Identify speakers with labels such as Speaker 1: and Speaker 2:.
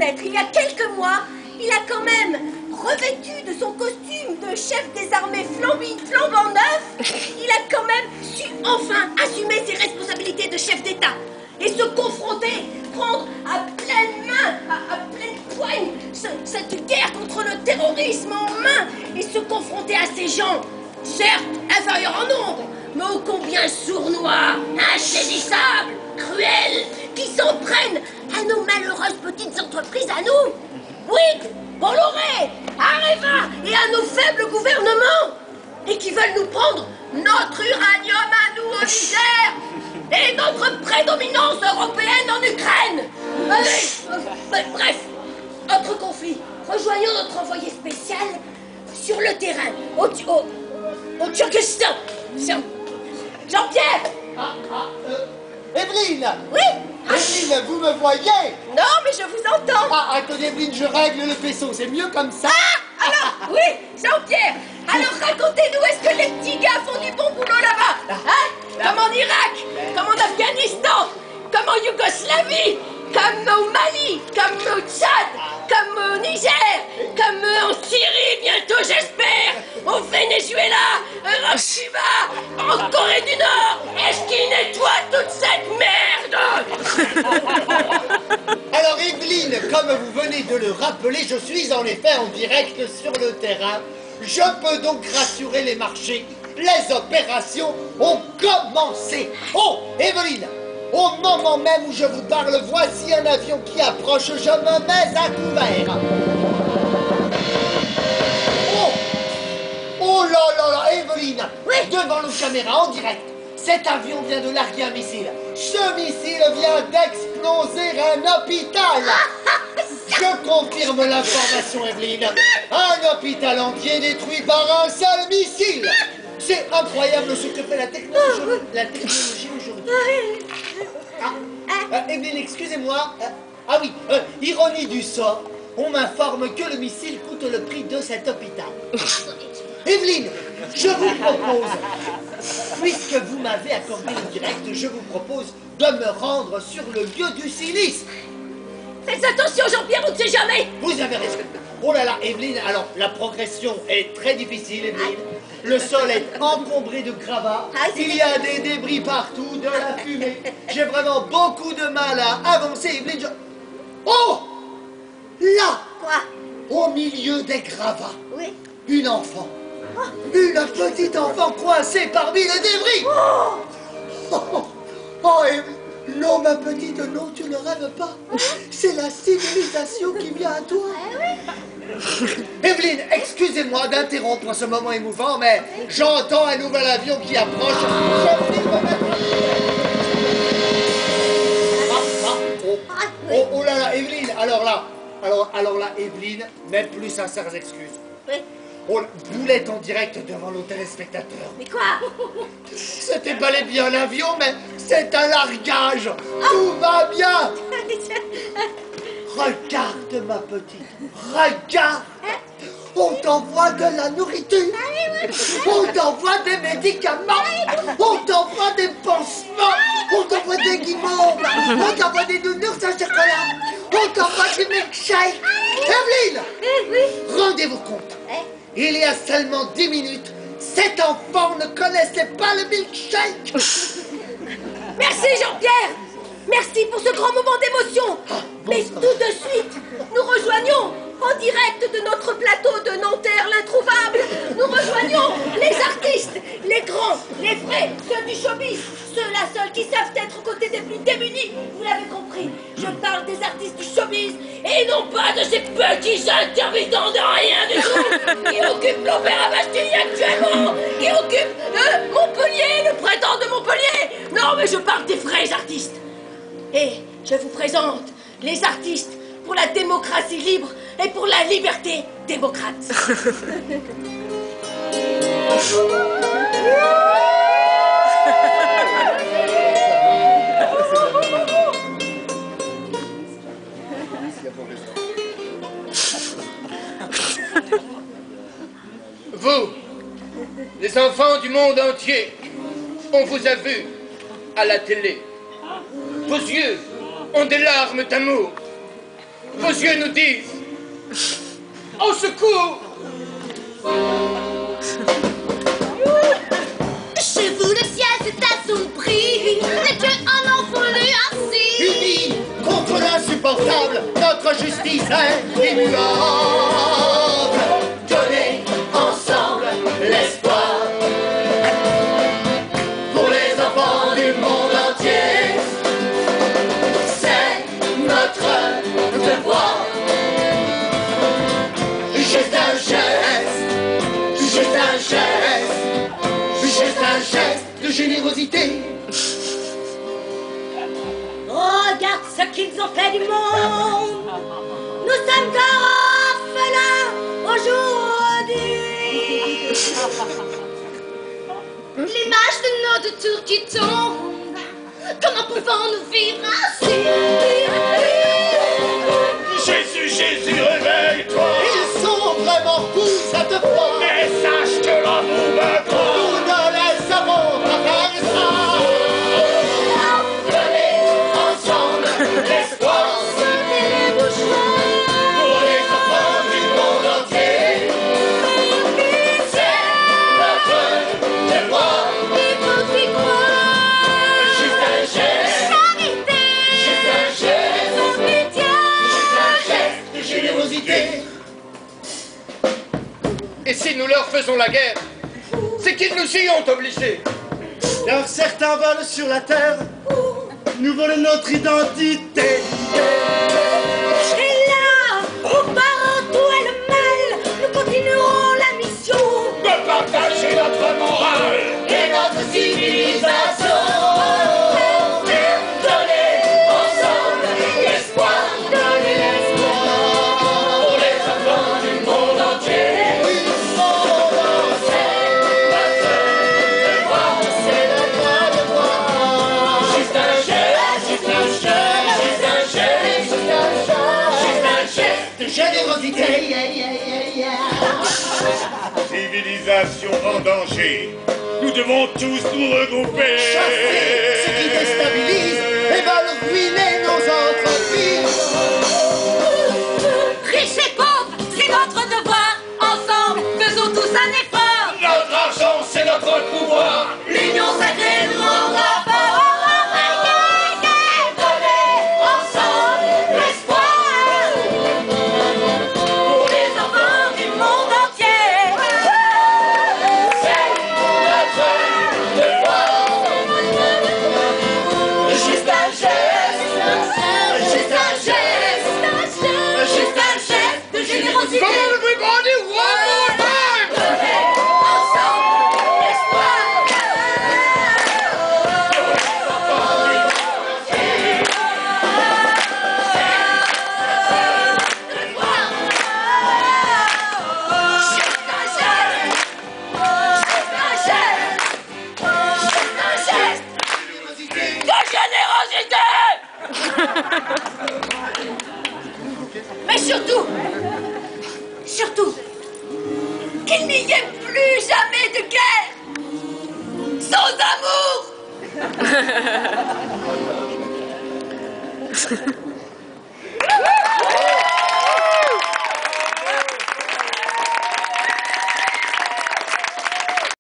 Speaker 1: reconnaître, il y a quelques mois, il a quand même revêtu de son costume de chef des armées flambant neuf, il a quand même su enfin assumer ses responsabilités de chef d'État et se confronter, prendre à pleine main, à pleine poigne cette guerre contre le terrorisme en main et se confronter à ces gens, certes inférieurs en nombre, mais ô combien sournois, insaisissables, cruels, qui s'en prennent à nos malheureuses petites entreprises, à nous. Oui, Bolloré, Areva et à nos faibles gouvernements, et qui veulent nous prendre notre uranium à nous au Niger et notre prédominance européenne en Ukraine. Bref, autre conflit. Rejoignons notre envoyé spécial sur le terrain, au Turkestan. Jean-Pierre.
Speaker 2: Evelyne.
Speaker 1: Oui.
Speaker 2: Evelyne, vous me voyez?
Speaker 1: Non, mais je vous entends.
Speaker 2: Ah, attendez, Evelyne, je règle le faisceau, c'est mieux comme ça.
Speaker 1: Ah, alors, oui, Jean-Pierre. Alors, racontez-nous, est-ce que les petits gars font du bon boulot là-bas? Hein? Comme en Irak, comme en Afghanistan, comme en Yougoslavie, comme au Mali, comme au Tchad, comme au Niger, comme en Syrie, bientôt j'espère, au Venezuela, en Cuba, en Corée du Nord. Est-ce qu'ils nettoient toute cette merde?
Speaker 2: Alors, Evelyne, comme vous venez de le rappeler, je suis en effet en direct sur le terrain. Je peux donc rassurer les marchés. Les opérations ont commencé. Oh, Evelyne, au moment même où je vous parle, voici un avion qui approche. Je me mets à couvert. Oh là là là, Evelyne,
Speaker 1: oui.
Speaker 2: Devant nos caméras, en direct, cet avion vient de larguer un missile. Ce missile vient d'exploser un hôpital. Je confirme l'information, Evelyne. Un hôpital entier détruit par un seul missile. C'est incroyable ce que fait la technologie aujourd'hui. Evelyne, excusez-moi. Ah oui, ironie du sort, on m'informe que le missile coûte le prix de cet hôpital. Evelyne, je vous propose, puisque vous m'avez accordé le direct, je vous propose de me rendre sur le lieu du sinistre.
Speaker 1: Faites attention, Jean-Pierre, vous ne savez jamais.
Speaker 2: Vous avez raison. Oh là là, Evelyne, alors la progression est très difficile, Evelyne. Le sol est encombré de gravats. Il y a des débris partout, de la fumée. J'ai vraiment beaucoup de mal à avancer, Evelyne. Oh! Là!
Speaker 1: Quoi?
Speaker 2: Au milieu des gravats.
Speaker 1: Oui.
Speaker 2: Une enfant. Une petite enfant coincée parmi les débris. Oh, Evelyne. Non, ma petite, non, tu ne rêves pas. C'est la civilisation qui vient à toi. Evelyne, excusez-moi d'interrompre ce moment émouvant, mais j'entends un nouvel avion qui approche. Oh là là, Evelyne, alors là, Evelyne, mes plus sincères excuses.
Speaker 1: Oui.
Speaker 2: Oh, boulette en direct devant nos téléspectateurs.
Speaker 1: Mais quoi?
Speaker 2: C'était bel et bien un avion, mais c'est un largage. Tout va bien. Regarde, ma petite, regarde. On t'envoie de la nourriture. On t'envoie des médicaments. On t'envoie des pansements. On t'envoie des guimauves. On t'envoie des nounours à chocolat. On t'envoie des milkshakes. Evelyne, rendez-vous compte. Il y a seulement 10 minutes, cet enfant ne connaissait pas le milkshake.
Speaker 1: Merci, Jean-Pierre. Merci pour ce grand moment d'émotion. Mais tout de suite, nous rejoignons, en direct de notre plateau de Nanterre l'introuvable, nous rejoignons les artistes, les grands, les vrais, ceux du showbiz, ceux-là seuls qui savent être aux côtés des plus démunis. Vous l'avez compris, je parle des artistes du showbiz et non pas de ces petits intermittents de rien du tout qui occupent l'Opéra Bastille actuellement, qui occupent Montpellier, le printemps de Montpellier. Non, mais je parle des vrais artistes. Et je vous présente les artistes pour la démocratie libre et pour la liberté démocrate.
Speaker 3: Vous, les enfants du monde entier, on vous a vu à la télé. Vos yeux ont des larmes d'amour. Vos yeux nous disent au secours.
Speaker 1: Chez vous, le ciel s'est assombri. Les dieux en ont voulu ainsi.
Speaker 2: Unis contre l'insupportable, notre justice est immuable. Donnez ensemble l'espoir pour les enfants du monde entier. C'est notre devoir. Juste un geste, juste un geste, juste un geste de générosité.
Speaker 1: Regarde ce qu'ils ont fait du monde. Nous sommes orphelins aujourd'hui. L'image de nos deux tours qui tombe. Comment pouvons-nous vivre ainsi?
Speaker 3: Jésus, Jésus, réveille-toi.
Speaker 2: Ils sont vraiment fous cette fois.
Speaker 3: Mais sache que l'amour me croit.
Speaker 2: Nous ne les avons pas faire ça.
Speaker 3: Donnez ensemble l'espoir pour les enfants du monde entier. C'est notre devoir. Juste un geste, juste un geste, juste un geste de générosité. Et si nous leur faisons la guerre, c'est qu'ils nous y ont obligés.
Speaker 2: Car certains volent sur la terre, nous volons notre identité.
Speaker 1: Et là, où partout est le mal, nous continuerons la mission.
Speaker 3: De partager notre morale
Speaker 2: Et notre civilisation.
Speaker 3: Donnez ensemble l'espoir pour les enfants du monde entier.
Speaker 2: C'est notre devoir.
Speaker 3: Juste un geste, juste un geste, juste un geste, juste un geste de
Speaker 2: Générosité.
Speaker 3: civilisation en danger. Nous devons tous nous regrouper.
Speaker 2: Chasser ceux qui déstabilisent et veulent ruiner nos entreprises.
Speaker 1: Riches et pauvres, c'est notre devoir. Ensemble, faisons tous un effort.
Speaker 3: Notre argent, c'est notre pouvoir.
Speaker 1: L'union sacrée nous rendra fort. Donnez ensemble l'espoir pour les enfants du monde entier.
Speaker 3: C'est notre devoir.
Speaker 2: Juste un geste. Juste un geste.
Speaker 1: Juste un geste de générosité.
Speaker 3: Come on, everybody, one more time.
Speaker 1: Donnez ensemble l'espoir. Mais surtout, qu'il n'y ait plus jamais de guerre sans amour.